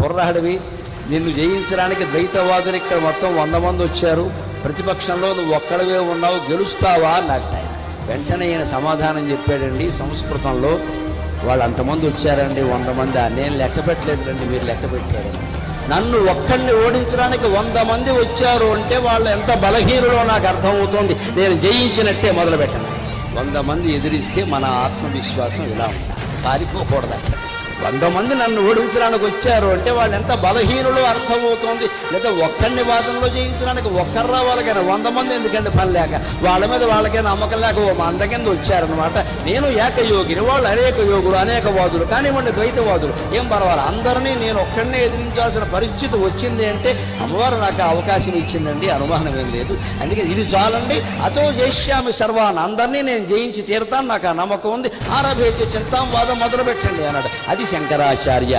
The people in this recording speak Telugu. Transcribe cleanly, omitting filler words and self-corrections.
కుర్రాడివి, నిన్ను జయించడానికి ద్వైతవాదులు ఇక్కడ మొత్తం 100 మంది వచ్చారు, ప్రతిపక్షంలో నువ్వు ఒక్కడవే ఉన్నావు, గెలుస్తావా అన్నట్టు ఆయన. వెంటనే ఈయన సమాధానం చెప్పాడండి సంస్కృతంలో, వాళ్ళు అంతమంది వచ్చారండి 100 మంది, నేను లెక్క పెట్టలేదండి, మీరు లెక్క పెట్టారు. నన్ను ఒక్కడిని ఓడించడానికి 100 మంది వచ్చారు అంటే వాళ్ళు ఎంత బలహీనులో నాకు అర్థమవుతోంది. నేను జయించినట్టే మొదలుపెట్టాను. 100 మంది ఎదిరిస్తే మన ఆత్మవిశ్వాసం ఇలా ఉంది, పారిపోకూడదు. 100 మంది నన్ను ఓడించడానికి వచ్చారు అంటే వాళ్ళు ఎంత బలహీనులో అర్థమవుతోంది. లేదా ఒక్కడిని వాదనలో జయించడానికి ఒక్కరు రావాలికైనా 100 మంది ఎందుకంటే పని లేక, వాళ్ళ మీద వాళ్ళకైనా నమ్మకం లేక ఓ మంద కింద వచ్చారనమాట. నేను ఏకయోగిని, వాళ్ళు అనేక యోగులు, అనేక వాదులు కానివ్వండి, ద్వైతవాదులు, ఏం పర్వాలేదు. అందరినీ నేను ఒక్కడినే ఎదిరించాల్సిన పరిస్థితి వచ్చింది అంటే అమ్మవారు నాకు అవకాశం ఇచ్చిందండి, అనుమానం ఏం లేదు. అందుకే ఇది చాలండి. అతో జయిష్యామి సర్వాన్, అందరినీ నేను జయించి తీరుతాను, నాకు ఆ నమ్మకం ఉంది. ఆరభేచ చింతాం వాదం మొదలు పెట్టండి అన్నాడు. అది శంకరాచార్య.